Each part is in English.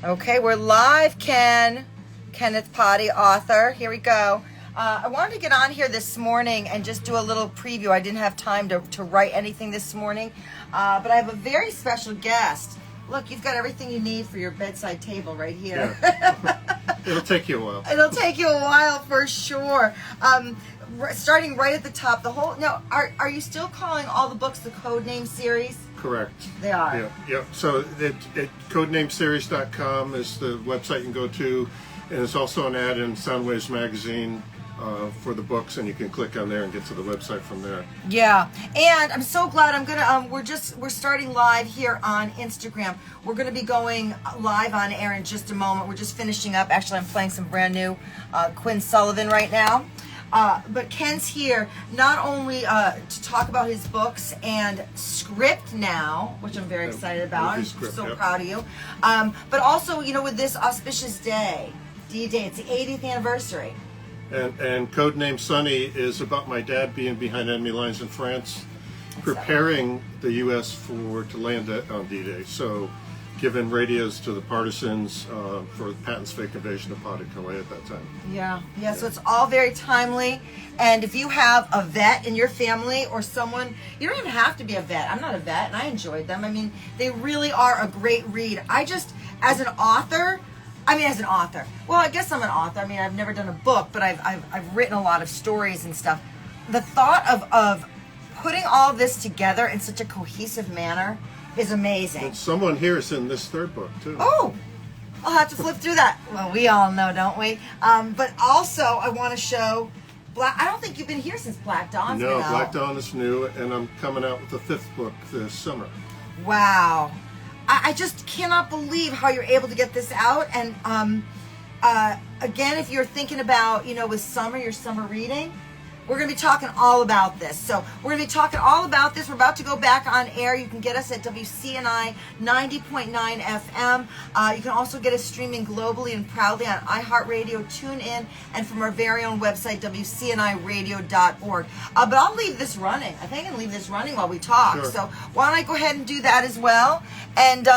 Okay, we're live, Ken. Kenneth Potty, author. Here we go. I wanted to get on here this morning and just do a little preview. I didn't have time to write anything this morning, but I have a very special guest. Look, you've got everything you need for your bedside table right here. Yeah. It'll take you a while. It'll take you a while for sure. Starting right at the top, the whole. Now, are you still calling all the books the Codename series? Correct. They are. Yeah. So codenameseries.com is the website you can go to, and there's also an ad in Soundwaves magazine for the books, and you can click on there and get to the website from there. Yeah, and I'm so glad I'm gonna. We're starting live here on Instagram. We're gonna be going live on air in just a moment. We're just finishing up. Actually, I'm playing some brand new Quinn Sullivan right now. But Ken's here not only to talk about his books and script now, which I'm very excited about. I'm so proud of you. But also, with this auspicious day, D-Day, it's the 80th anniversary. And Codename Sonny is about my dad being behind enemy lines in France, preparing the U.S. to land on D-Day. So, giving radios to the partisans for Patton's fake invasion of Pas-de-Calais at that time. Yeah. So it's all very timely. And if you have a vet in your family or someone, you don't even have to be a vet. I'm not a vet, and I enjoyed them. I mean, they really are a great read. As an author. Well, I guess I'm an author. I mean, I've never done a book, but I've written a lot of stories and stuff. The thought of putting all this together in such a cohesive manner is amazing. And someone here is in this third book, too. Oh, I'll have to flip through that. Well, we all know, don't we? But also, I want to show I don't think you've been here since Black Dawn's been out. No, Black Dawn is new, and I'm coming out with the 5th book this summer. Wow. I just cannot believe how you're able to get this out. And again, if you're thinking about, with your summer reading, we're going to be talking all about this. So we're going to be talking all about this. We're about to go back on air. You can get us at WCNI 90.9 FM. You can also get us streaming globally and proudly on iHeartRadio, TuneIn, and from our very own website, WCNIRadio.org. But I'll leave this running. I think I can leave this running while we talk. Sure. So why don't I go ahead and do that as well? And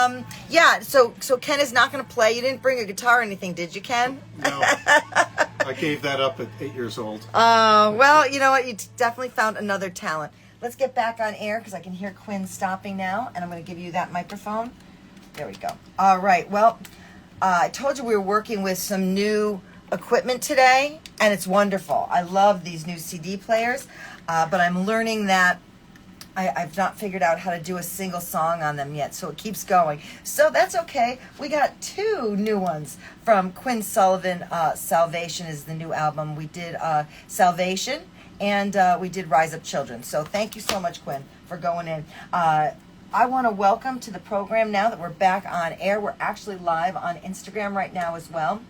so Ken is not going to play. You didn't bring a guitar or anything, did you, Ken? No. I gave that up at 8 years old. Well, you know what? You definitely found another talent. Let's get back on air because I can hear Quinn stopping now, and I'm going to give you that microphone. There we go. All right. Well, I told you we were working with some new equipment today, and it's wonderful. I love these new CD players, but I'm learning that I've not figured out how to do a single song on them yet, so it keeps going. So that's okay. We got 2 new ones from Quinn Sullivan. Salvation is the new album. We did Salvation, and we did Rise Up Children. So thank you so much, Quinn, for going in. I want to welcome to the program now that we're back on air. We're actually live on Instagram right now as well.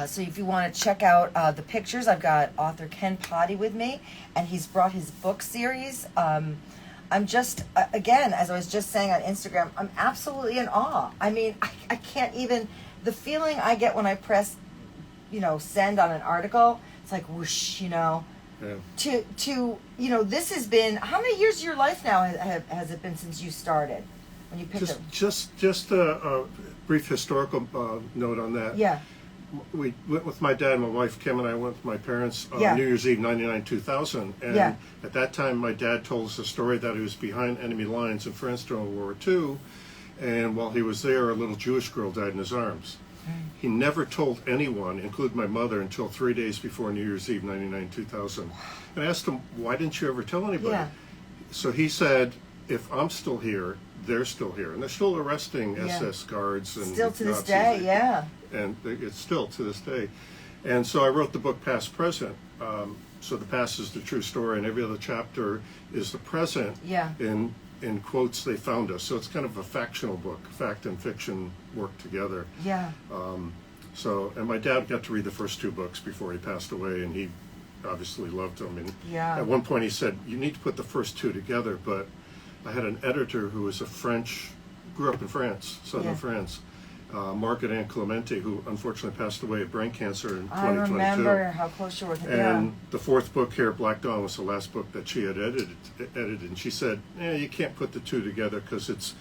So if you want to check out the pictures, I've got author Ken Potty with me, and he's brought his book series. I'm just, again, as I was just saying on Instagram, I'm absolutely in awe. I mean, I can't even, the feeling I get when I press, send on an article, it's like whoosh, Yeah. To this has been, how many years of your life now has it been since you started? When you picked up? Just a brief historical note on that. Yeah. We went with my dad and my wife, Kim, and I went with my parents on New Year's Eve, 99-2000. And at that time, my dad told us a story that he was behind enemy lines in France during World War II. And while he was there, a little Jewish girl died in his arms. He never told anyone, including my mother, until 3 days before New Year's Eve, 99-2000. And I asked him, why didn't you ever tell anybody? Yeah. So he said, if I'm still here, they're still here. And they're still arresting SS guards. And still to this Nazis. day, yeah. And it's still to this day. And so I wrote the book Past Present. So the past is the true story, and every other chapter is the present. Yeah. In quotes they found us. So it's kind of a factional book. Fact and fiction work together. Yeah. And my dad got to read the first 2 books before he passed away, and he obviously loved them. And at one point he said, you need to put the first 2 together, but I had an editor who was grew up in France, southern France, Margaret Ann Clemente, who unfortunately passed away of brain cancer in 2022. I remember how close you were to And the 4th book here, Black Dawn, was the last book that she had edited, and she said, you can't put the 2 together because it's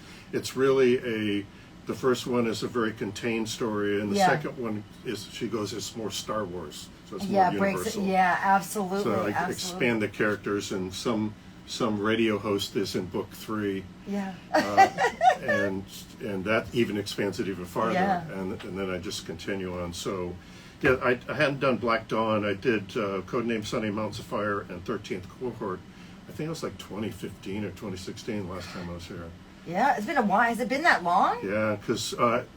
really The first one is a very contained story, and the Yeah. second one is, she goes, it's more Star Wars, so it's Yeah, more breaks universal. it. Yeah, absolutely. So I absolutely. expand the characters, and some radio host is in book 3, Yeah. and that even expands it even farther, Yeah. and then I just continue on. So, yeah, I hadn't done Black Dawn. I did Codename Sunny, Mountains of Fire, and 13th Cohort. I think it was like 2015 or 2016 last time I was here. Yeah, it's been a while. Has it been that long? Yeah, because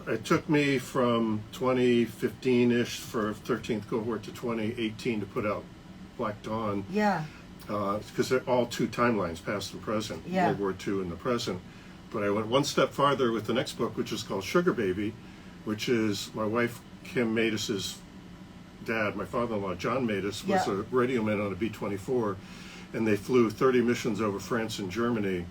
it took me from 2015-ish for 13th Cohort to 2018 to put out Black Dawn. Yeah. Because they're all 2 timelines, past and present, Yeah. World War II and the present. But I went one step farther with the next book, which is called Sugar Baby, which is my wife Kim Mattis's dad, my father-in-law John Mattis, was Yeah. a radio man on a B-24, and they flew 30 missions over France and Germany,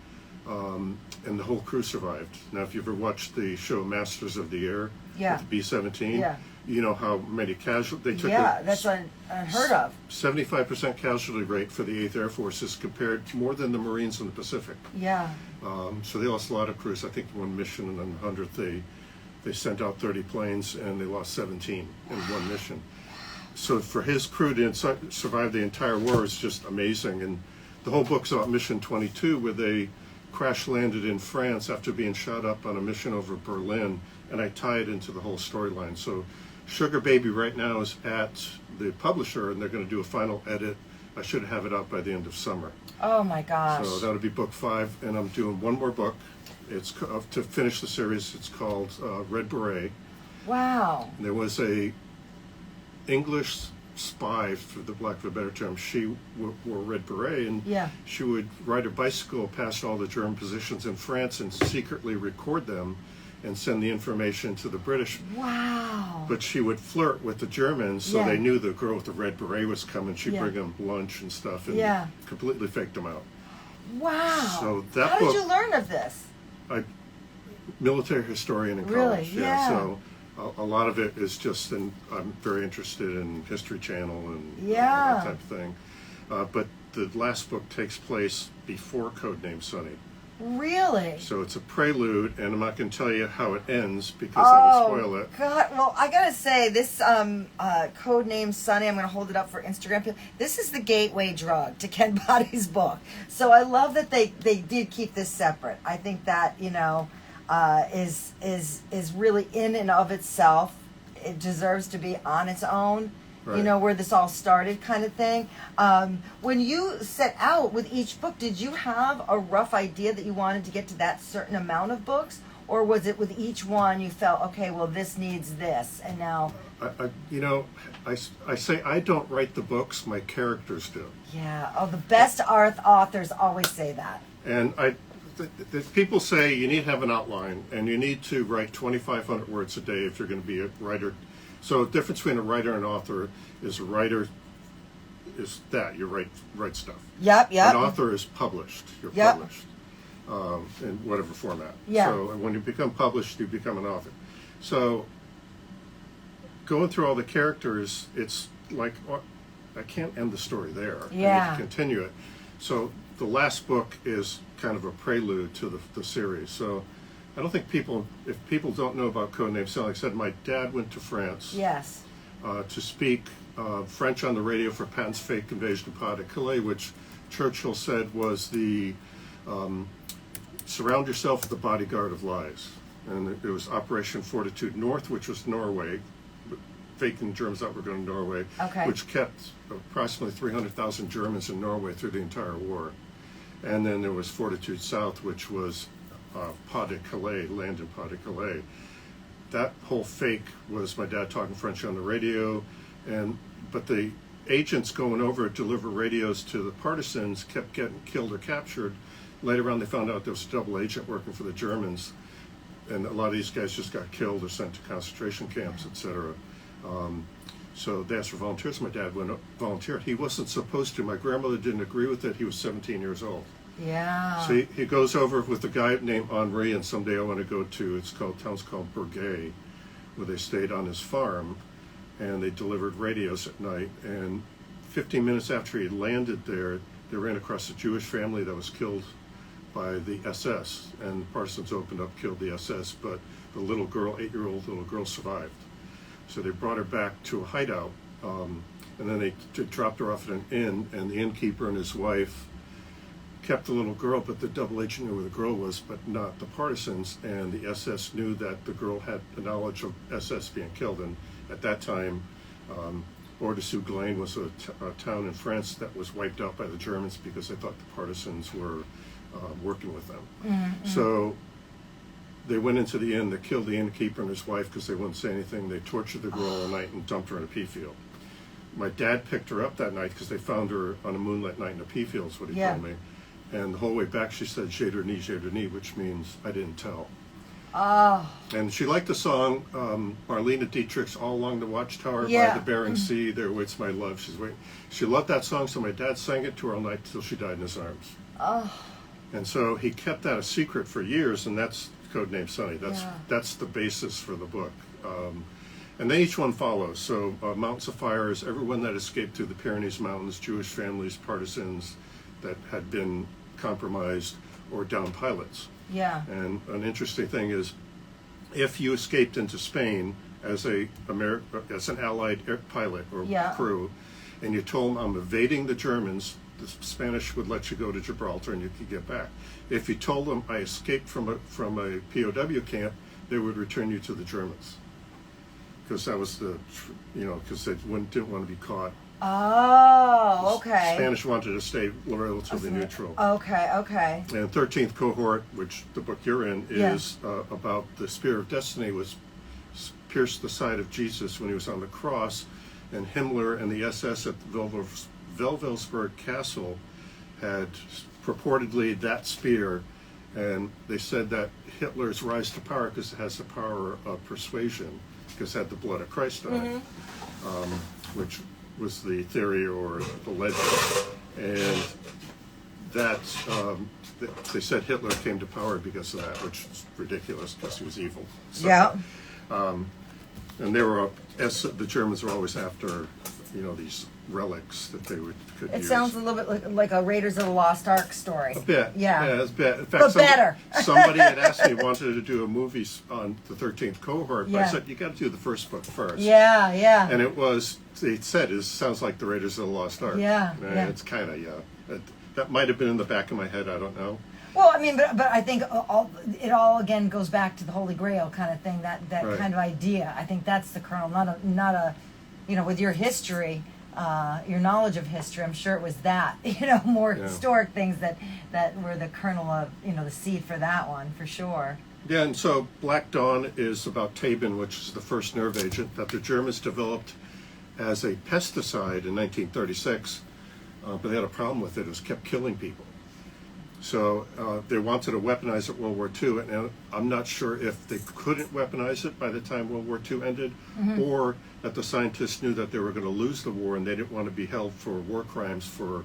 and the whole crew survived. Now, if you've ever watched the show Masters of the Air, Yeah. with the B-17, Yeah. you know how many casualties, they took Yeah, a that's unheard of. 75% casualty rate for the 8th Air Force is compared to more than the Marines in the Pacific. Yeah. So they lost a lot of crews. I think one mission, and then 100th they sent out 30 planes, and they lost 17 in one mission. So for his crew to survive the entire war is just amazing. And the whole book's about Mission 22, where they crash landed in France after being shot up on a mission over Berlin, and I tie it into the whole storyline. So Sugar Baby right now is at the publisher, and they're going to do a final edit. I should have it out by the end of summer. Oh my gosh. So that'll be book 5, and I'm doing one more book. It's to finish the series. It's called Red Beret. Wow. And there was a English spy, for the lack of a better term. She wore Red Beret, and Yeah. she would ride her bicycle past all the German positions in France and secretly record them and send the information to the British. Wow. But she would flirt with the Germans, so Yeah. they knew the girl with the red beret was coming. She'd Yeah. bring them lunch and stuff, and Yeah. completely faked them out. Wow. So that How book- did you learn of this? Military historian in Really? college. Yeah. So a lot of it is just, I'm very interested in History Channel and Yeah. that type of thing. But the last book takes place before Codename Sunny. Really? So it's a prelude, and I'm not going to tell you how it ends because that will spoil it. God, well, I gotta say, this Codename Sunny, I'm gonna hold it up for Instagram. This is the gateway drug to Ken Body's book. So I love that they did keep this separate. I think that, is really in and of itself. It deserves to be on its own. Right. Where this all started, kind of thing. When you set out with each book, did you have a rough idea that you wanted to get to that certain amount of books? Or was it with each one you felt, okay, well, this needs this, and now... I say I don't write the books, my characters do. Yeah, the best authors always say that. And people say you need to have an outline, and you need to write 2,500 words a day if you're going to be a writer. So the difference between a writer and an author is a writer is that you write stuff. Yep. An author is published. You're Yep. published in whatever format. Yeah. So when you become published, you become an author. So going through all the characters, it's like I can't end the story there. Yeah. I need to continue it. So the last book is kind of a prelude to the series. So I don't think if people don't know about Codename Sunny, like I said, my dad went to France Yes. to speak French on the radio for Patton's fake invasion of Pas-de-Calais, which Churchill said was the surround yourself with the bodyguard of lies. And it was Operation Fortitude North, which was Norway, faking Germans out were going to Norway, Okay. which kept approximately 300,000 Germans in Norway through the entire war. And then there was Fortitude South, which was Pas-de-Calais, land in Pas-de-Calais. That whole fake was my dad talking French on the radio, but the agents going over to deliver radios to the partisans kept getting killed or captured. Later on, they found out there was a double agent working for the Germans, and a lot of these guys just got killed or sent to concentration camps, etc. So they asked for volunteers. My dad volunteered. He wasn't supposed to. My grandmother didn't agree with it. He was 17 years old. Yeah. So he goes over with a guy named Henri, and someday I want to go to, town's called Bourget, where they stayed on his farm, and they delivered radios at night. And 15 minutes after he landed there, they ran across a Jewish family that was killed by the SS, and Parsons opened up, killed the SS, but the little girl, 8-year-old little girl, survived. So they brought her back to a hideout, and then they dropped her off at an inn, and the innkeeper and his wife kept the little girl, but the double agent knew where the girl was, but not the partisans, and the SS knew that the girl had a knowledge of SS being killed, and at that time, Ordaz-sur-Glane was a town in France that was wiped out by the Germans because they thought the partisans were working with them. Mm-hmm. So they went into the inn, they killed the innkeeper and his wife because they wouldn't say anything. They tortured the girl all night and dumped her in a pea field. My dad picked her up that night because they found her on a moonlit night in a pea field, is what he told me. And the whole way back she said, "J'ai dernier," which means I didn't tell. Oh. And she liked the song Marlene Dietrich's All Along the Watchtower by the Bering Sea, There Waits My Love. She's waiting. She loved that song, so my dad sang it to her all night till she died in his arms. Oh. And so he kept that a secret for years, and that's Codename Sonny. That's the basis for the book. And then each one follows. So Mountains of Fire is everyone that escaped through the Pyrenees Mountains, Jewish families, partisans that had been compromised, or downed pilots. Yeah. And an interesting thing is, if you escaped into Spain as an Allied pilot or crew, and you told them, "I'm evading the Germans," the Spanish would let you go to Gibraltar and you could get back. If you told them, "I escaped from a POW camp," they would return you to the Germans, because that was because they didn't want to be caught. Oh, okay. Spanish wanted to stay relatively neutral. Okay. And 13th Cohort, which the book you're in, is about the spear of destiny was pierced the side of Jesus when he was on the cross, and Himmler and the SS at Wewelsburg Castle had purportedly that spear, and they said that Hitler's rise to power, because it has the power of persuasion, because it had the blood of Christ on it, which was the theory or the legend, and that they said Hitler came to power because of that, which is ridiculous because he was evil. So, and they were the Germans were always after these relics that they could use. It sounds a little bit like a Raiders of the Lost Ark story. A bit. Yeah, it's a bit. In fact, but better. Somebody had asked me, wanted to do a movie on the 13th Cohort, but I said, you got to do the first book first. Yeah. And they said, it sounds like the Raiders of the Lost Ark. Yeah. It's kind of, that might have been in the back of my head, I don't know. Well, I mean, but I think it all again goes back to the Holy Grail kind of thing, that right. kind of idea. I think that's the kernel, not a with your history, your knowledge of history, I'm sure it was that, more historic things that were the kernel of, the seed for that one, for sure. Yeah, and so Black Dawn is about Tabin, which is the first nerve agent that the Germans developed as a pesticide in 1936, but they had a problem with it. It kept killing people. So they wanted to weaponize it World War II, and I'm not sure if they couldn't weaponize it by the time World War II ended, or that the scientists knew that they were going to lose the war and they didn't want to be held for war crimes for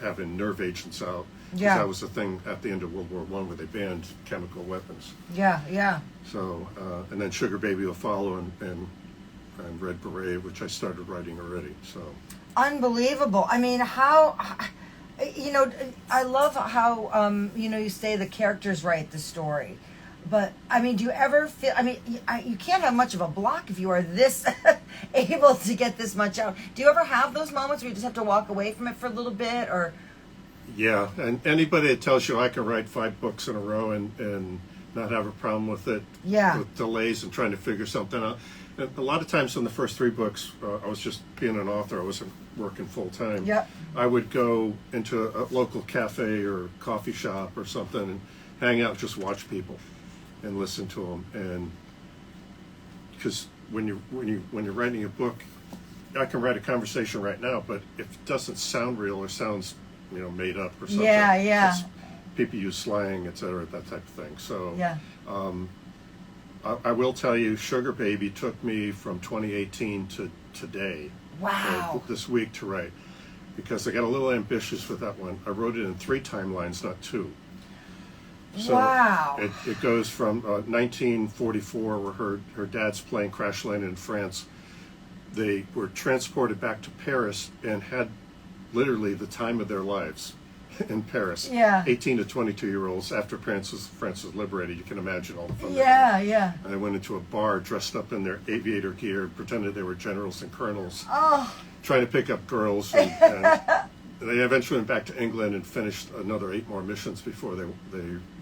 having nerve agents out. Yeah. That was the thing at the end of World War I where they banned chemical weapons. Yeah. So, and then Sugar Baby will follow, and Red Beret, which I started writing already. So unbelievable. I mean, how... I love how, you say the characters write the story. But, I mean, do you ever feel... I mean, you can't have much of a block if you are this able to get this much out. Do you ever have those moments where you just have to walk away from it for a little bit, or... Yeah, and anybody that tells you I can write 5 books in a row and not have a problem with it, with delays and trying to figure something out. And a lot of times in the first 3 books, I was just being an author. I wasn't working full time. Yep. I would go into a local cafe or coffee shop or something and hang out, just watch people and listen to them. And because when you're writing a book, I can write a conversation right now, but if it doesn't sound real or sounds made up or something, people use slang, etc., that type of thing. So I will tell you, Sugar Baby took me from 2018 to today. Wow. This week to write, because I got a little ambitious with that one. I wrote it in 3 timelines, not 2. So wow. It goes from 1944, where her dad's plane crash landed in France. They were transported back to Paris and had literally the time of their lives. in Paris. Yeah. 18 to 22-year-olds after France was liberated. You can imagine all the fun. Yeah, yeah. And I went into a bar dressed up in their aviator gear, pretended they were generals and colonels, Oh, trying to pick up girls. And they eventually went back to England and finished another 8 more missions before they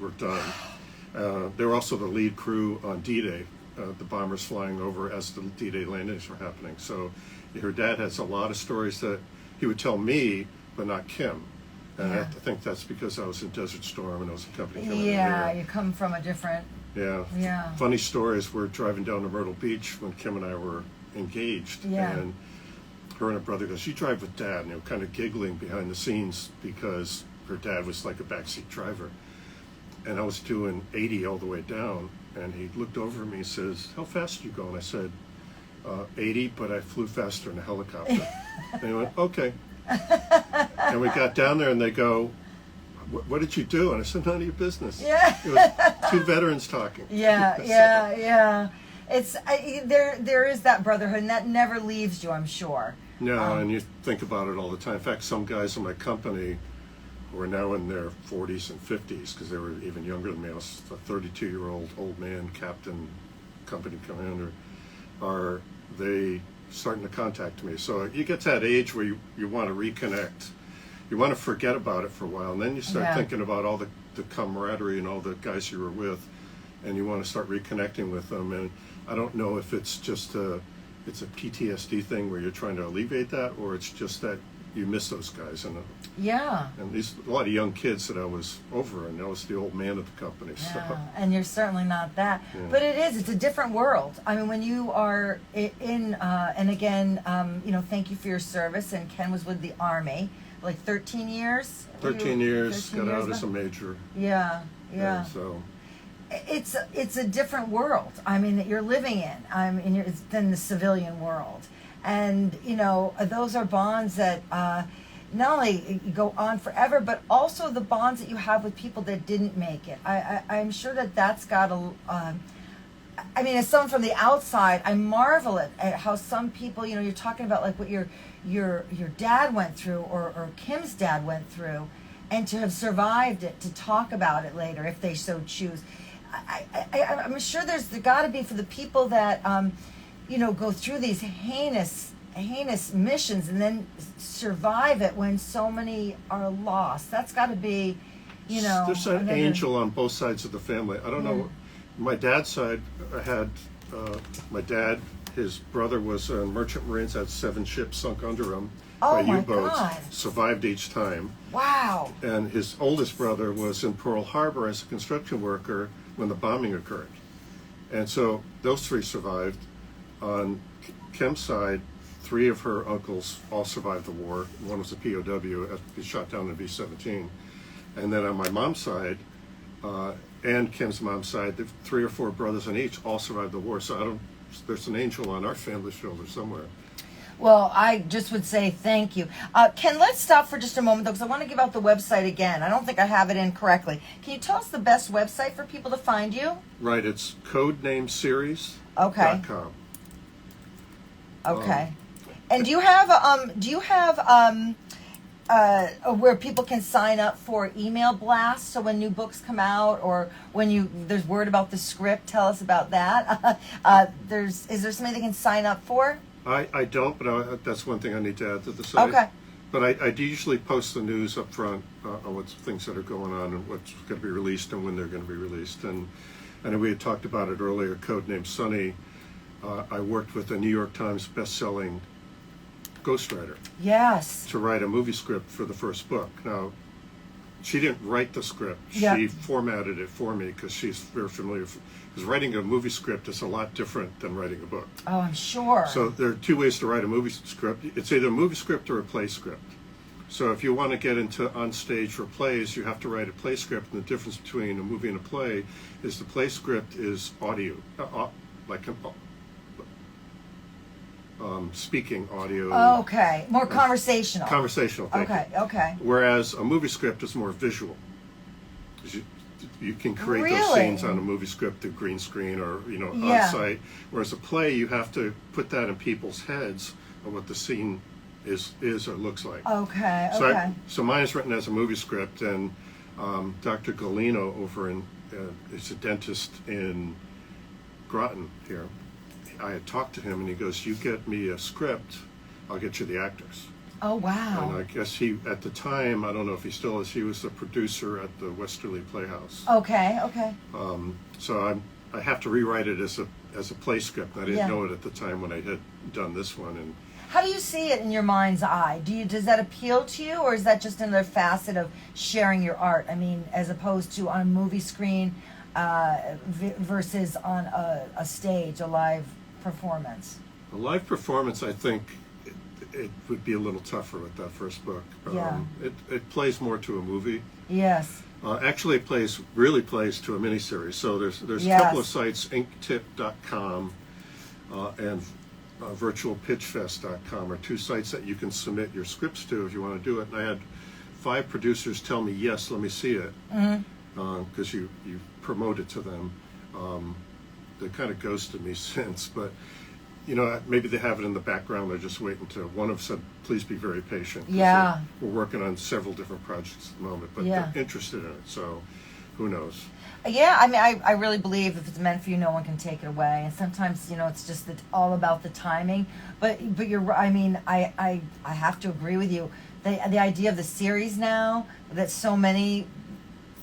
were done. They were also the lead crew on D-Day, the bombers flying over as the D-Day landings were happening. So her dad has a lot of stories that he would tell me, but not Kim. And Yeah. I think that's because I was in Desert Storm and I was a company commander yeah, there. you come from a different, Yeah. yeah. Funny stories. We're driving down to Myrtle Beach when Kim and I were engaged. Yeah. And her and her brother goes, "You drive with Dad." And they were kind of giggling behind the scenes because her dad was like a backseat driver. And I was doing 80 all the way down. And he looked over at me and says, "How fast do you go?" And I said, 80, but I flew faster in a helicopter. And he went, "Okay." And we got down there and they go, "What did you do?" And I said, "None of your business." Yeah. It was 2 veterans talking. Yeah, So- yeah, yeah. It's there is that brotherhood, and that never leaves you, I'm sure. No, and you think about it all the time. In fact, some guys in my company who are now in their 40s and 50s, because they were even younger than me. I was a 32-year-old old man, captain, company commander, they starting to contact me. So you get to that age where you want to reconnect. You want to forget about it for a while, and then you start Yeah. thinking about all the camaraderie and all the guys you were with, and you want to start reconnecting with them. And I don't know if it's just it's a PTSD thing where you're trying to alleviate that, or it's just that you miss those guys. Yeah. And these a lot of young kids that I was over, and I was the old man of the company. So Yeah, and you're certainly not that. Yeah. But it's a different world. I mean, when you are in, and again, thank you for your service. And Ken was with the Army, like 13 years? 13 years, 13 got years out as a now? major. Yeah, yeah. And so It's a different world. I mean, that you're living in. I mean, it's than the civilian world, and those are bonds that not only go on forever, but also the bonds that you have with people that didn't make it. I'm sure that's got a. I mean, as someone from the outside, I marvel at how some people, you're talking about like what your dad went through, or Kim's dad went through, and to have survived it, to talk about it later if they so choose. I'm sure there's got to be for the people that go through these heinous missions and then survive it when so many are lost. That's got to be, there's an another- angel on both sides of the family. I don't know. My dad's side, I had my dad. His brother was a merchant marines, had 7 ships sunk under him Oh, by my U-boats. God. Survived each time. Wow. And his oldest brother was in Pearl Harbor as a construction worker when the bombing occurred. And so those 3 survived. On Kim's side, 3 of her uncles all survived the war. One was a POW, he shot down in a B-17. And then on my mom's side, and Kim's mom's side, the 3 or 4 brothers in each all survived the war. So there's an angel on our family shoulder somewhere. Well, I just would say thank you. Ken, let's stop for just a moment, though, because I want to give out the website again. I don't think I have it in correctly. Can you tell us the best website for people to find you? Right, it's codenameseries.com. Okay. Okay. And do you have where people can sign up for email blasts, so when new books come out, or when there's word about the script, tell us about that. Is there something they can sign up for? I don't, but that's one thing I need to add to the site. Okay. But I do usually post the news up front on what's things that are going on and what's going to be released and when they're going to be released. And we had talked about it earlier, Codename Sunny. I worked with a New York Times best-selling ghostwriter Yes. to write a movie script for the first book. Now, she didn't write the script. Yeah. She formatted it for me because she's very familiar. Because writing a movie script is a lot different than writing a book. Oh, I'm sure. So there are 2 ways to write a movie script. It's either a movie script or a play script. So if you want to get into on stage for plays, you have to write a play script. And the difference between a movie and a play is the play script is audio, like speaking audio. Okay. More conversational. Conversational. Thank you. Okay. Whereas a movie script is more visual. 'Cause you can create those Really? scenes on a movie script through green screen or Yeah. on site. Whereas a play, you have to put that in people's heads of what the scene is or looks like. Okay. So, Okay. so mine is written as a movie script, and Dr. Galino over in is a dentist in Groton here. I had talked to him, and he goes, "You get me a script, I'll get you the actors." Oh wow. And I guess he, at the time, I don't know if he still is, he was the producer at the Westerly Playhouse. Okay. Okay. So I have to rewrite it as a play script. I didn't Yeah. know it at the time when I had done this one. And How do you see it in your mind's eye? Does that appeal to you, or is that just another facet of sharing your art? I mean, as opposed to on a movie screen versus on a stage, a live performance. a live performance, I think, it would be a little tougher with that first book. Yeah. It plays more to a movie. Yes. Actually, it really plays to a miniseries. So there's Yes. a couple of sites, inktip.com and virtualpitchfest.com are two sites that you can submit your scripts to if you want to do it. And I had 5 producers tell me, yes, let me see it, because you promote it to them. They kind of ghosted me since, but maybe they have it in the background. They're just waiting to. One of them said, "Please be very patient." 'Cause Yeah. we're working on several different projects at the moment, but Yeah. they're interested in it. So, who knows? Yeah, I mean, I really believe if it's meant for you, no one can take it away. And sometimes, it's just all about the timing. But you're right. I mean, I have to agree with you. The idea of the series now, that so many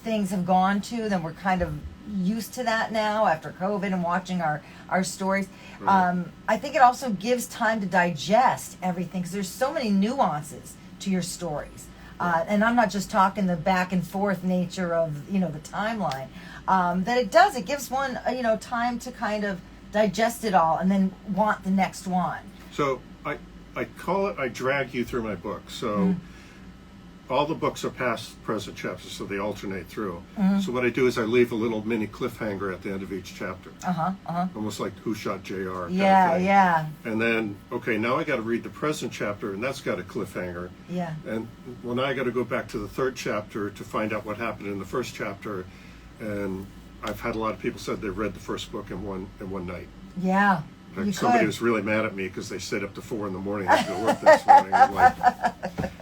things have gone to, then we're kind of used to that now after COVID and watching our stories. Right. I think it also gives time to digest everything because there's so many nuances to your stories. And I'm not just talking the back and forth nature of, the timeline. That it gives one, time to kind of digest it all and then want the next one. So I call it, I drag you through my book. So all the books are past, present chapters, so they alternate through. So what I do is I leave a little mini cliffhanger at the end of each chapter. Almost like Who Shot JR? kind Yeah, of thing. yeah, And then, okay, now I got to read the present chapter, and that's got a cliffhanger. yeah. And well, now I got to go back to the third chapter to find out what happened in the first chapter. And I've had a lot of people said they read the first book in one night. Yeah. In You fact, somebody could. was really mad at me because they stayed up to 4 a.m. to go to work this morning. I'm like,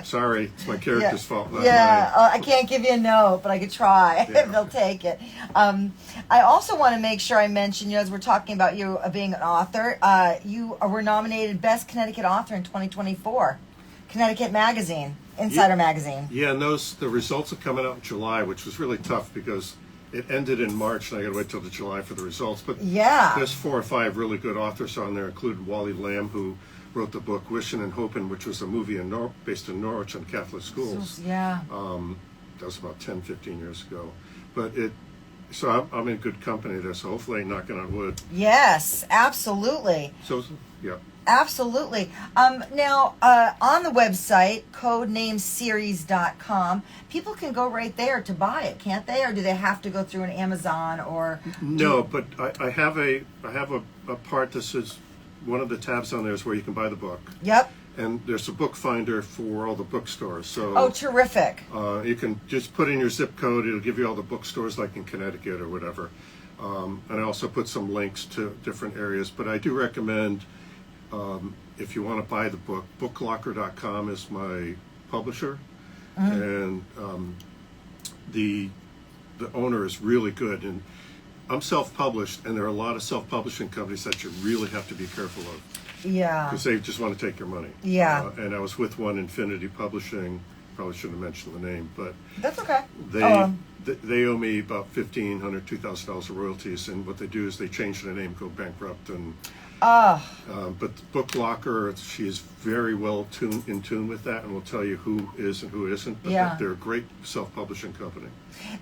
sorry, it's my character's fault, not Yeah, mine. I can't give you a note, but I could try Yeah. if they'll take it. I also want to make sure I mention, as we're talking about you being an author, you were nominated Best Connecticut Author in 2024, Connecticut Magazine, Insider Magazine. Yeah, and the results are coming out in July, which was really tough because it ended in March, and I got to wait till the July for the results. But Yeah. there's 4 or 5 really good authors on there, including Wally Lamb, who wrote the book Wishin' and Hopin', which was a movie based in Norwich on Catholic schools. Yeah. That was about 10, 15 years ago. But so I'm in good company there, so hopefully I ain't knocking on wood. Yes, absolutely. So, yeah. Absolutely. Now, on the website, codenameseries.com, people can go right there to buy it, can't they? Or do they have to go through an Amazon or... No, but I have a part that says, one of the tabs on there is where you can buy the book. Yep. And there's a book finder for all the bookstores. So Oh, terrific. you can just put in your zip code. It'll give you all the bookstores like in Connecticut or whatever. And I also put some links to different areas. But I do recommend, if you want to buy the book, booklocker.com is my publisher. And the owner is really good. And I'm self-published, and there are a lot of self-publishing companies that you really have to be careful of. Yeah. Because they just want to take your money. Yeah. And I was with one, Infinity Publishing. Probably shouldn't have mentioned the name, but That's okay. they owe me about $1,500, $2,000 of royalties. And what they do is they change their name, go bankrupt, and but Book Locker, she is very well in tune with that, and will tell you who is and who isn't. But Yeah. they're a great self-publishing company.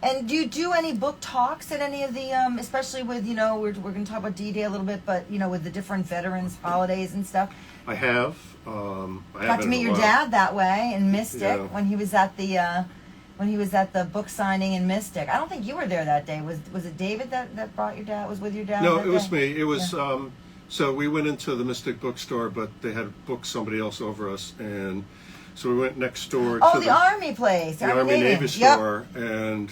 And do you do any book talks at any of the, especially with, we're going to talk about D-Day a little bit, but, with the different veterans holidays and stuff? I have. Got to meet your dad that way in Mystic Yeah. when he was at the book signing in Mystic. I don't think you were there that day. Was it David that brought your dad? Was with your dad? No, that it was day? me. It was so we went into the Mystic bookstore, but they had booked somebody else over us, and so we went next door Oh, to the Army place. the Army Navy Yep. store, and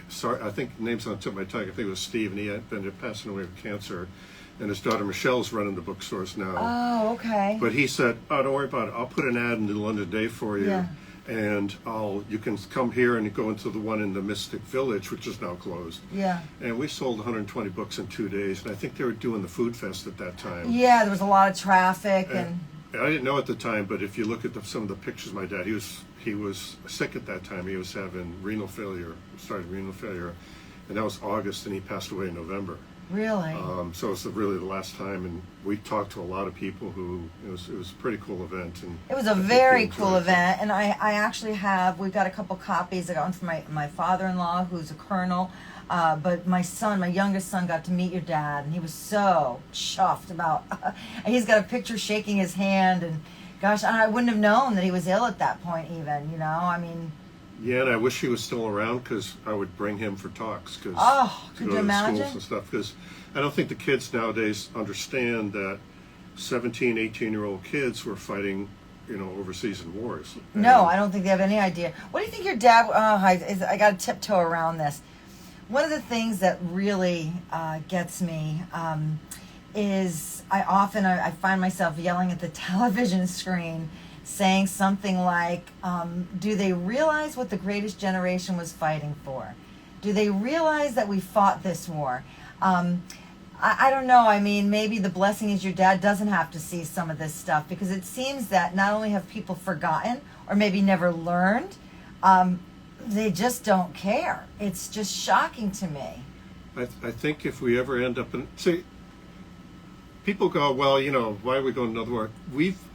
sorry, I think name's on the tip of my tongue. I think it was Steve, and he had been passing away of cancer. And his daughter Michelle's running the bookstores now. Oh, okay. But he said, "Oh, don't worry about it. I'll put an ad in the London Day for you, Yeah. and you can come here and go into the one in the Mystic Village, which is now closed." Yeah. And we sold 120 books in 2 days, and I think they were doing the Food Fest at that time. Yeah, there was a lot of traffic and I didn't know at the time, but if you look at some of the pictures of my dad, he was sick at that time. He was having renal failure, started renal failure, and that was August, and he passed away in November. really. So it's really the last time, and we talked to a lot of people who it was a pretty cool event. And It was a I think very they cool enjoyed it. event, and I actually we've got a couple copies. I got one from my father-in-law, who's a colonel, but my youngest son, got to meet your dad, and he was so chuffed about, and he's got a picture shaking his hand, and gosh, I wouldn't have known that he was ill at that point even, I mean. Yeah, and I wish he was still around because I would bring him for talks. Cause Oh, to could go you to imagine? schools and stuff. Because I don't think the kids nowadays understand that 17, 18-year-old kids were fighting, overseas in wars. No, And I don't think they have any idea. What do you think your dad? I got to tiptoe around this. One of the things that really gets me is I find myself yelling at the television screen, saying something like, "Do they realize what the greatest generation was fighting for? Do they realize that we fought this war?" I don't know. I mean, maybe the blessing is your dad doesn't have to see some of this stuff, because it seems that not only have people forgotten or maybe never learned, they just don't care. It's just shocking to me. I think if we ever end up see, people go, well, why are we going to another war?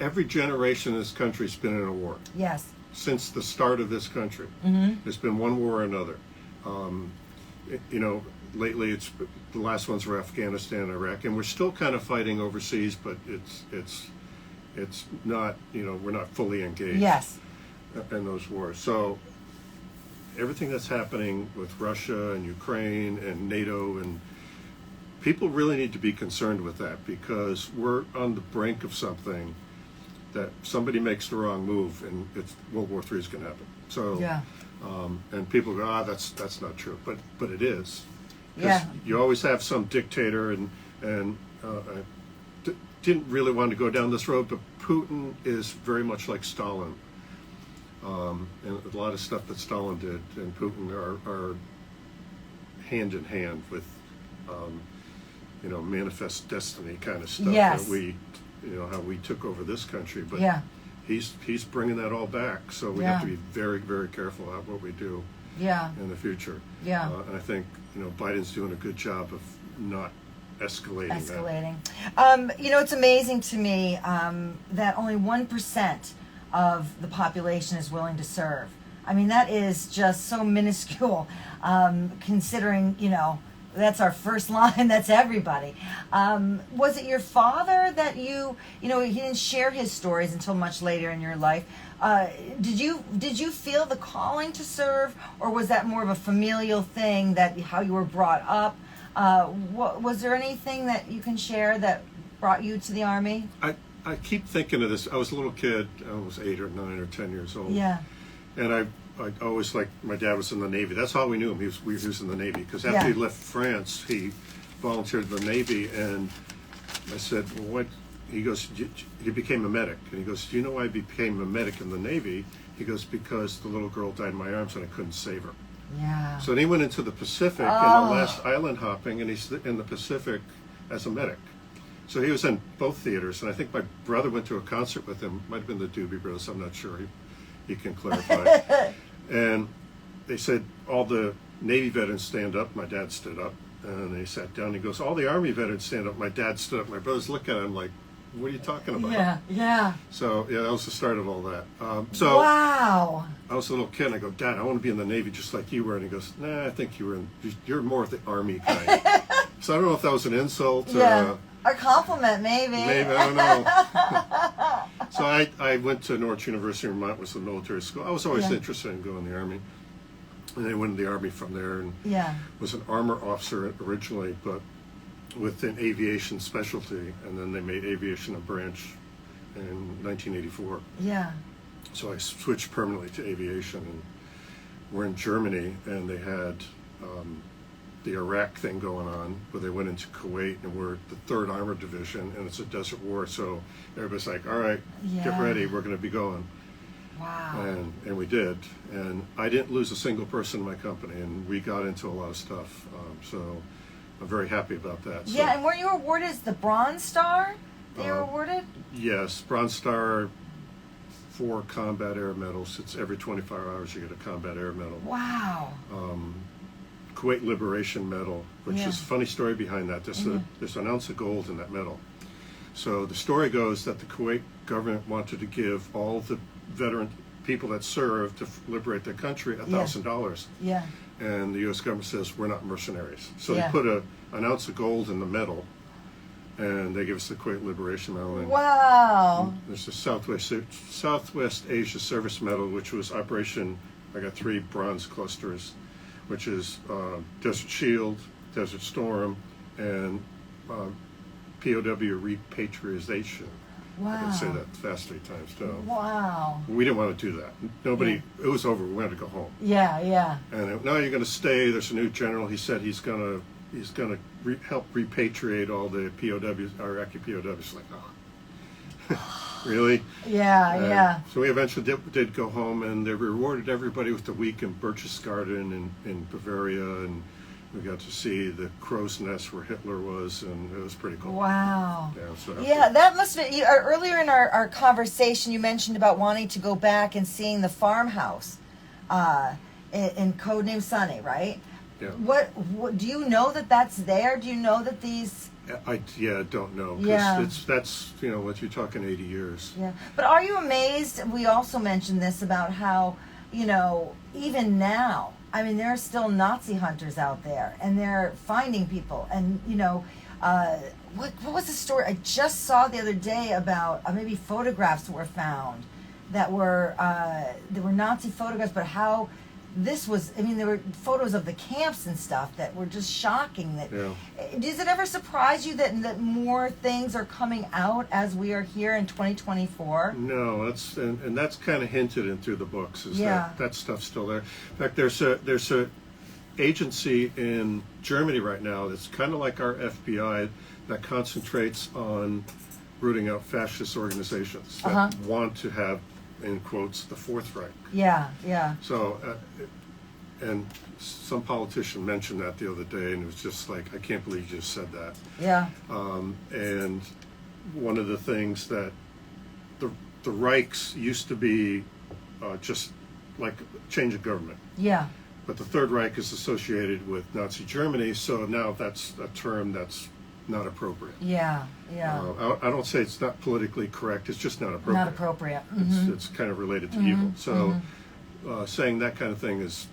Every generation in this country's been in a war. Yes. Since the start of this country. Mm-hmm. There's been one war or another. Lately the last ones were Afghanistan and Iraq, and we're still kind of fighting overseas, but it's not, we're not fully engaged Yes. in those wars. So everything that's happening with Russia and Ukraine and NATO, and people really need to be concerned with that, because we're on the brink of something that somebody makes the wrong move and World War III is going to happen. So, Yeah. and people go, that's not true, but it is. 'Cause Yeah. you always have some dictator and didn't really want to go down this road, but Putin is very much like Stalin. And a lot of stuff that Stalin did and Putin are hand in hand with, manifest destiny kind of stuff. Yes. That we, how we took over this country. But Yeah. he's bringing that all back. So we Yeah. have to be very, very careful about what we do Yeah. in the future. Yeah. And I think, Biden's doing a good job of not escalating that. Escalating. It's amazing to me that only 1% of the population is willing to serve. I mean, that is just so minuscule, considering, that's our first line, that's everybody. Was it your father that he didn't share his stories until much later in your life. Did you feel the calling to serve, or was that more of a familial thing, that how you were brought up? Was there anything that you can share that brought you to the Army? I keep thinking of this. I was a little kid. I was 8 or 9 or 10 years old. Yeah. And I always my dad was in the Navy. That's how we knew him. He was in the Navy, because after he left France, he volunteered in the Navy. And I said, well, what? He goes, he became a medic. And he goes, do you know why I became a medic in the Navy? He goes, because the little girl died in my arms and I couldn't save her. Yeah. So then he went into the Pacific, and the last island hopping, and he's in the Pacific as a medic. So he was in both theaters, and I think my brother went to a concert with him. Might have been the Doobie Brothers. I'm not sure. He can clarify. And they said all the Navy veterans stand up. My dad stood up, and they sat down. He goes, all the Army veterans stand up. My dad stood up. My brothers look at him like, what are you talking about? Yeah. So that was the start of all that. Wow. I was a little kid, and I go, Dad, I want to be in the Navy just like you were. And he goes, nah, I think you're more of the Army kind. So I don't know if that was an insult. Yeah. A compliment, maybe. Maybe, I don't know. So I went to Norwich University in Vermont, was a military school. I was always interested in going in the Army. And I went in the Army from there, and was an armor officer originally, but with an aviation specialty. And then they made aviation a branch in 1984. Yeah. So I switched permanently to aviation, were in Germany, and they had the Iraq thing going on, where they went into Kuwait, and we're the 3rd Armored Division, and it's a desert war, so everybody's like, all right, get ready, we're going to be going. Wow. And we did, and I didn't lose a single person in my company, and we got into a lot of stuff, so I'm very happy about that. So, Yeah, and were you awarded as the Bronze Star? They were awarded? Yes, Bronze Star, 4 combat air medals. It's every 24 hours you get a combat air medal. Wow. Kuwait Liberation Medal, which is a funny story behind that. There's an ounce of gold in that medal. So the story goes that the Kuwait government wanted to give all the veteran people that served to liberate their country $1,000. Yeah. And the U.S. government says, we're not mercenaries. So they Yeah. put an ounce of gold in the medal, and they give us the Kuwait Liberation Medal. And Wow. there's the Southwest Asia Service Medal, which was Operation, I got 3 bronze clusters, which is Desert Shield, Desert Storm, and POW repatriation. Wow. I can say that fast 3 times too. Wow. We didn't want to do that. Nobody, it was over. We wanted to go home. Yeah, yeah. And now you're going to stay. There's a new general. He said he's going to help repatriate all the POWs, Iraqi POWs. Like, oh, really? Yeah, yeah. So we eventually did go home, and they rewarded everybody with a week in Berchtesgaden in Bavaria, and we got to see the crow's nest where Hitler was, and it was pretty cool. Wow. Yeah, so Yeah, that must have been, earlier in our conversation, you mentioned about wanting to go back and seeing the farmhouse in Codename Sunny, right? Yeah. What do you know that that's there? Do you know that these... I don't know. 'Cause Yeah. that's what you're talking 80 years. Yeah. But are you amazed? We also mentioned this about how, even now, I mean, there are still Nazi hunters out there, and they're finding people. And, what was the story I just saw the other day about maybe photographs were found that were Nazi photographs, but how this was, I mean, there were photos of the camps and stuff that were just shocking. Does it ever surprise you that more things are coming out as we are here in 2024? No, that's kind of hinted in through the books. That stuff's still there. In fact, there's a agency in Germany right now that's kind of like our FBI that concentrates on rooting out fascist organizations that want to have, in quotes, the Fourth Reich. Yeah, yeah. So, and some politician mentioned that the other day, and it was just like, I can't believe you just said that. Yeah. And one of the things that the Reichs used to be just like change of government. Yeah. But the Third Reich is associated with Nazi Germany, so now that's a term that's not appropriate. Yeah, yeah. I don't say it's not politically correct, it's just not appropriate. Not appropriate. It's kind of related to evil. So saying that kind of thing is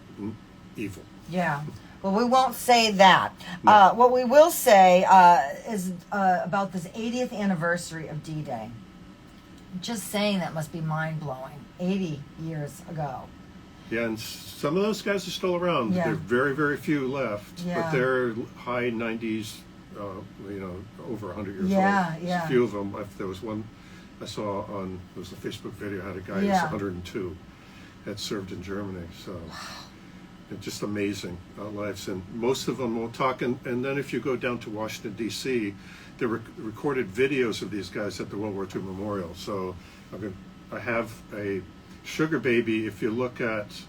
evil. Yeah. Well, we won't say that. No. What we will say is about this 80th anniversary of D-Day. Just saying that must be mind-blowing. 80 years ago. Yeah, and some of those guys are still around. Yeah. There are very, very few left, Yeah. but they're high 90s, over 100 years old. Yeah, There's yeah. a few of them. There was one I saw on, it was a Facebook video, had a guy who's Yeah. 102, had served in Germany. So it's just amazing lives. And most of them won't talk. And then if you go down to Washington, D.C., there were recorded videos of these guys at the World War II Memorial. So I have a Sugar Baby. If you look at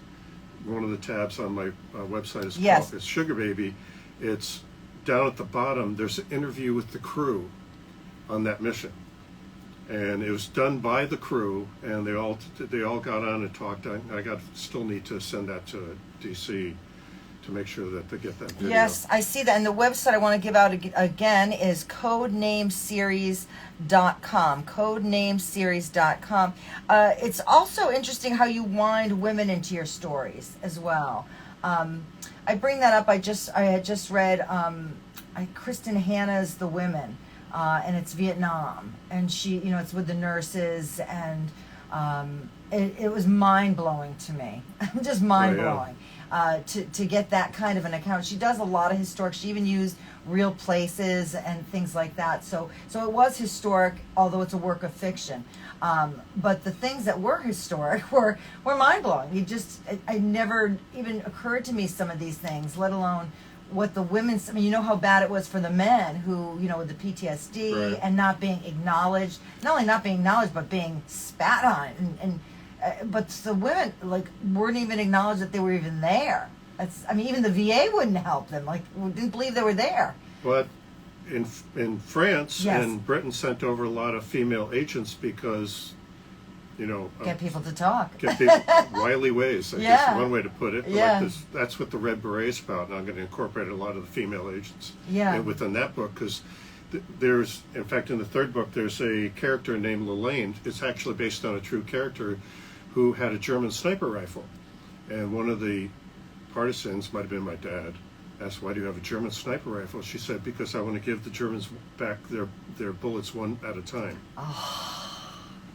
one of the tabs on my website, it's Sugar Baby. It's down at the bottom. There's an interview with the crew on that mission, and it was done by the crew, and they all got on and talked. I still need to send that to DC to make sure that they get that video. Yes, I see that. And the website I want to give out again is codenameseries.com. Codenameseries.com. It's also interesting how you wind women into your stories as well. I bring that up. I had just read Kristen Hanna's The Women, and it's Vietnam, and she, it's with the nurses, and it was mind blowing to me, just mind blowing. to get that kind of an account. She does a lot of historic. She even used real places and things like that. So it was historic, although it's a work of fiction. But the things that were historic were mind blowing. I never even occurred to me some of these things, let alone what the women's. I mean, you know how bad it was for the men who, with the PTSD Right. and not being acknowledged. Not only not being acknowledged, but being spat on. But the women weren't even acknowledged that they were even there. Even the VA wouldn't help them. Didn't believe they were there. But in France Yes. and Britain sent over a lot of female agents because, Get people to talk. get people wily ways. I guess Yeah. is one way to put it. But Yeah. that's what the Red Beret's about, and I'm going to incorporate a lot of the female agents within that book because there's, in fact, in the third book, there's a character named Lelaine. It's actually based on a true character who had a German sniper rifle, and one of the partisans, might have been my dad, asked, "Why do you have a German sniper rifle?" She said, "Because I want to give the Germans back their bullets one at a time."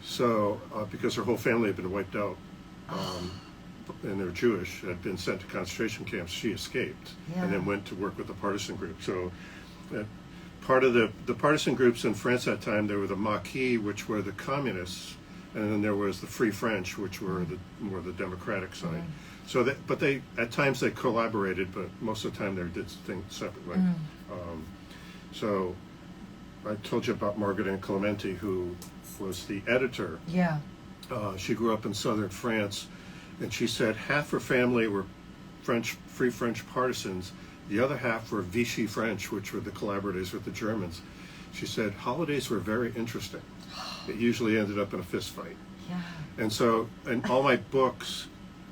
So, because her whole family had been wiped out, and they're Jewish, had been sent to concentration camps, she escaped and then went to work with the partisan group. So, part of the partisan groups in France at that time, there were the Maquis, which were the communists, and then there was the Free French, which were more the democratic side. So but they at times they collaborated, but most of the time they did things separately. So I told you about Margaret Ann Clementi, who was the editor. Yeah. She grew up in southern France, and she said half her family were Free French partisans. The other half were Vichy French, which were the collaborators with the Germans. She said holidays were very interesting. It usually ended up in a fist fight. Yeah. And so in all my books,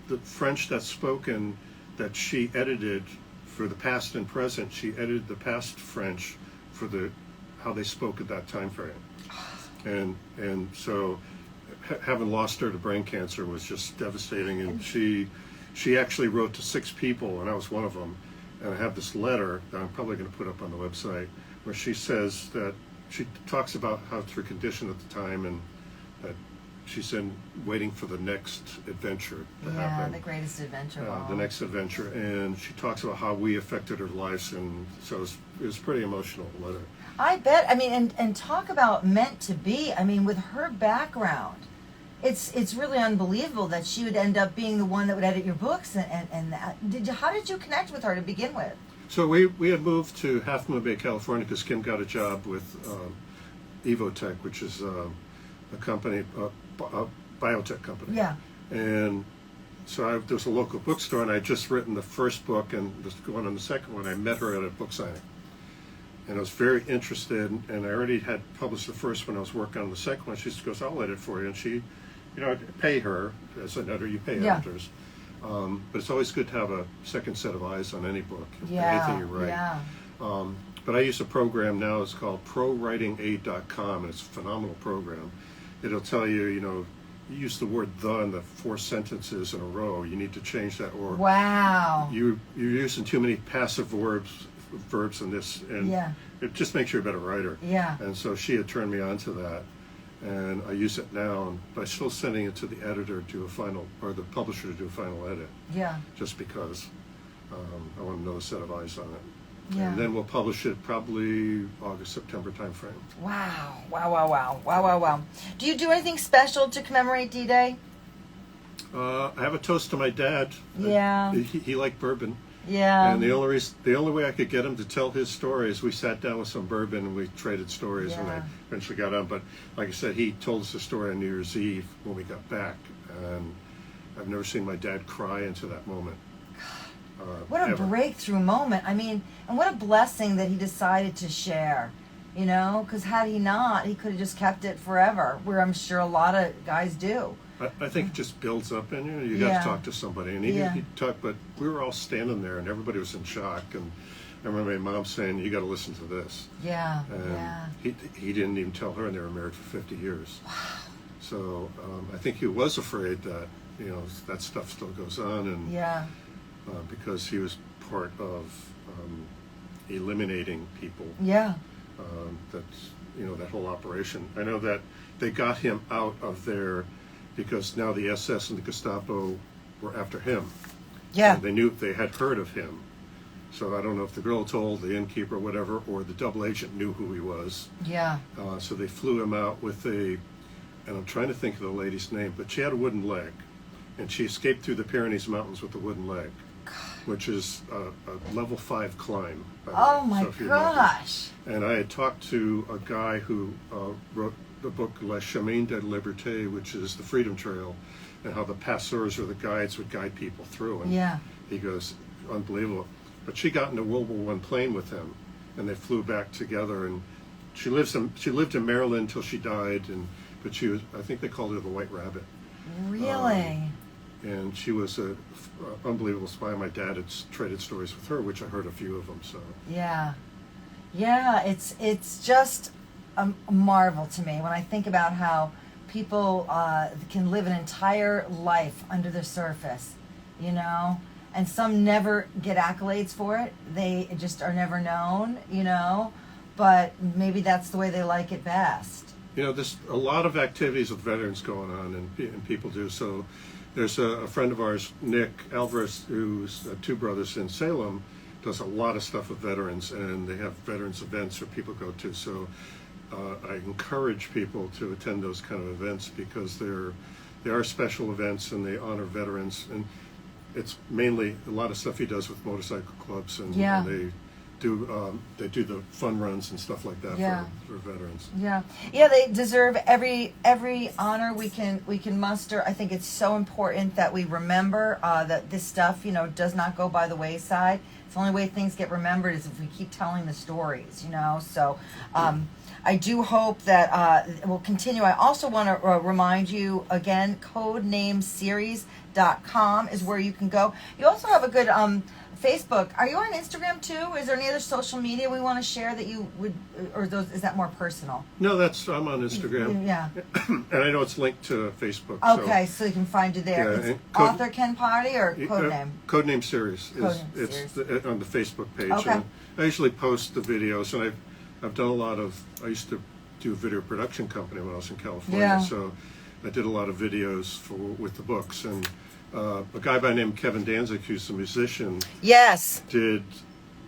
the French that's spoken that she edited for the past and present, she edited the past French for how they spoke at that time frame. And so having lost her to brain cancer was just devastating. And she actually wrote to 6 people, and I was one of them. And I have this letter that I'm probably going to put up on the website where she says that she talks about how it's her condition at the time and that she's waiting for the next adventure to happen. The greatest adventure of all. The next adventure. And she talks about how we affected her lives. And so it was pretty emotional letter. I bet. And talk about meant to be. With her background, it's really unbelievable that she would end up being the one that would edit your books and that. How did you connect with her to begin with? So we had moved to Half Moon Bay, California, because Kim got a job with Evotech, which is a company, a biotech company. Yeah. And so there was a local bookstore, and I had just written the first book, and going on the second one, I met her at a book signing. And I was very interested, and I already had published the first one. I was working on the second one. She goes, "I'll edit for you." And she, I pay her as an editor. You pay editors. But it's always good to have a second set of eyes on any book, anything you write. Yeah. But I use a program now. It's called ProWritingAid.com, and it's a phenomenal program. It'll tell you, you use the word "the" in the 4 sentences in a row. You need to change that, or Wow. you're using too many passive verbs in this, and it just makes you a better writer. Yeah. And so she had turned me on to that, and I use it now, but I'm still sending it to the editor to do a final, or the publisher to do a final edit. Yeah. Just because I want another set of eyes on it. Yeah. And then we'll publish it probably August, September timeframe. Wow. Do you do anything special to commemorate D-Day? I have a toast to my dad. Yeah. He liked bourbon. Yeah. And the only way I could get him to tell his story is we sat down with some bourbon and we traded stories, and I eventually got on. But like I said, he told us a story on New Year's Eve when we got back, and I've never seen my dad cry into that moment. What a ever. breakthrough moment. And what a blessing that he decided to share, because had he not, he could have just kept it forever, where I'm sure a lot of guys do. I think it just builds up in you. You got to talk to somebody, and he talked. But we were all standing there, and everybody was in shock. And I remember my mom saying, "You got to listen to this." Yeah. And he didn't even tell her, and they were married for 50 years. Wow. So I think he was afraid that that stuff still goes on, and because he was part of eliminating people. Yeah. That whole operation. I know that they got him out of there because now the SS and the Gestapo were after him, Yeah. And they knew they had heard of him. So I don't know if the girl told the innkeeper or whatever, or the double agent knew who he was. Yeah. So they flew him out with and I'm trying to think of the lady's name, but she had a wooden leg. And she escaped through the Pyrenees Mountains with a wooden leg, which is a level 5 climb. Oh my gosh. And I had talked to a guy who wrote the book La Chemin de Liberté, which is the Freedom Trail, and how the passeurs or the guides would guide people through. And yeah. he goes, unbelievable. But she got in a World War I plane with him, and they flew back together. And she lived in Maryland until she died. But she was, I think they called her the White Rabbit. Really? And she was a unbelievable spy. My dad had traded stories with her, which I heard a few of them. So yeah, it's just a marvel to me when I think about how people can live an entire life under the surface, you know. And some never get accolades for it. They just are never known, you know. But maybe that's the way they like it best. You know, there's a lot of activities with veterans going on, and people do. So there's a friend of ours, Nick Alvarez, who's 2 brothers in Salem, does a lot of stuff with veterans, and they have veterans events where people go to. So I encourage people to attend those kind of events because they are special events and they honor veterans. And it's mainly a lot of stuff he does with motorcycle clubs, and they do the fun runs and stuff like that for veterans. Yeah, they deserve every honor we can muster. I think it's so important that we remember that this stuff, you know, does not go by the wayside. It's the only way things get remembered is if we keep telling the stories, you know. So I do hope that we'll continue. I also want to remind you again, codenameseries.com is where you can go. You also have a good Facebook. Are you on Instagram too? Is there any other social media we want to share that you would, or is that more personal? No, I'm on Instagram. Yeah. And I know it's linked to Facebook. Okay, so you can find you there. Yeah, it's author Ken Potty or codename? Codename Series. It's on the Facebook page. Okay. And I usually post the videos, and I've done a lot of. I used to do a video production company when I was in California, so I did a lot of videos with the books. And a guy by the name of Kevin Danzig, who's a musician,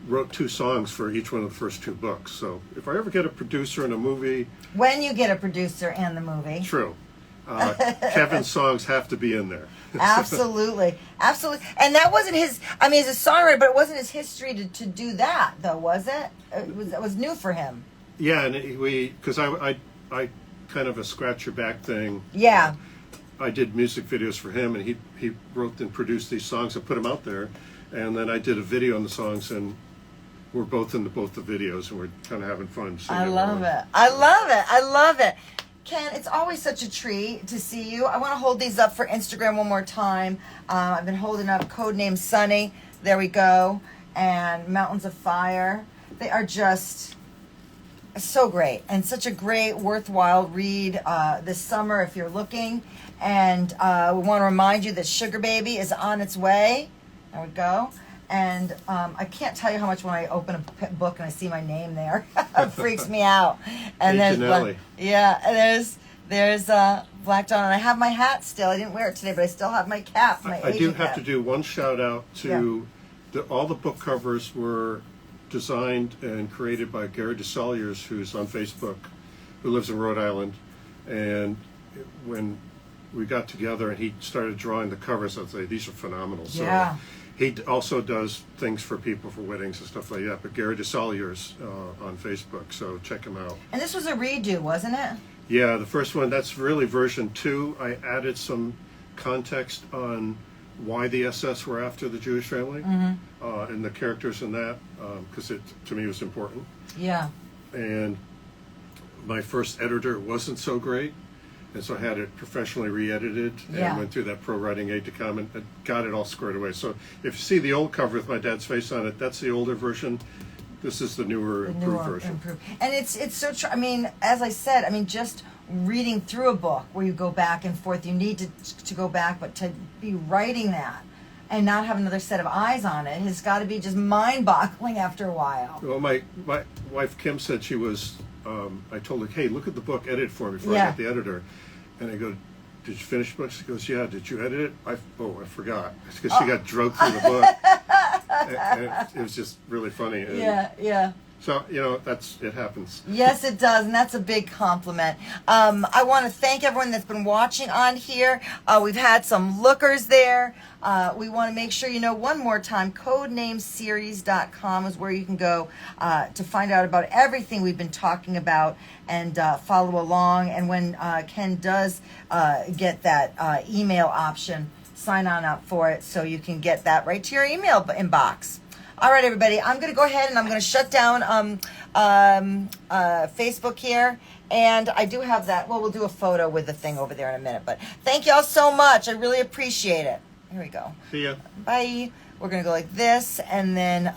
wrote 2 songs for each one of the first 2 books. So if I ever get a producer in a movie, when you get a producer in the movie, true, Kevin's songs have to be in there. Absolutely. And that wasn't his. I mean, he's a songwriter, but it wasn't his history to do that, though, was it? It was new for him. Yeah, and because I kind of a scratch your back thing. Yeah. I did music videos for him, and he wrote and produced these songs and put them out there, and then I did a video on the songs, and we're both in both the videos, and we're kind of having fun. I love it. Ken, it's always such a treat to see you. I want to hold these up for Instagram one more time. I've been holding up Codename Sunny. There we go. And Mountains of Fire. They are just so great and such a great, worthwhile read this summer if you're looking. And we want to remind you that Sugar Baby is on its way. There we go. And I can't tell you how much when I open a book and I see my name there, it freaks me out. And hey, there's Black Dawn, and I have my hat still. I didn't wear it today, but I still have my cap. I do have to do one shout out to all the book covers were designed and created by Gary DeSalyers, who's on Facebook, who lives in Rhode Island. And when we got together and he started drawing the covers, I'd say these are phenomenal. So he also does things for people for weddings and stuff like that. But Gary DeSalyers on Facebook, so check him out. And this was a redo, wasn't it? Yeah, the first one, that's really version 2. I added some context on why the SS were after the Jewish family and the characters in that, because it, to me, was important. Yeah. And my first editor wasn't so great, and so I had it professionally re-edited and went through that pro writing aid to come and got it all squared away. So if you see the old cover with my dad's face on it, that's the older version. This is the newer improved version. And it's so true. I mean, as I said, I mean, just reading through a book where you go back and forth, you need to go back, but to be writing that and not have another set of eyes on it has got to be just mind-boggling after a while. Well, my wife Kim said she was, I told her, hey, look at the book, edit it for me before I got the editor. And I go, did you finish the book? She goes, yeah. Did you edit it? I forgot. Because she got drugged through the book. and it was just really funny. And Yeah. so, it happens. Yes, it does, and that's a big compliment. I want to thank everyone that's been watching on here. We've had some lookers there. We want to make sure you know one more time, codenameseries.com is where you can go to find out about everything we've been talking about and follow along. And when Ken does get that email option, sign on up for it so you can get that right to your email inbox. All right, everybody, I'm going to go ahead and I'm going to shut down Facebook here. And I do have that. Well, we'll do a photo with the thing over there in a minute. But thank you all so much. I really appreciate it. Here we go. See ya. Bye. We're going to go like this and then...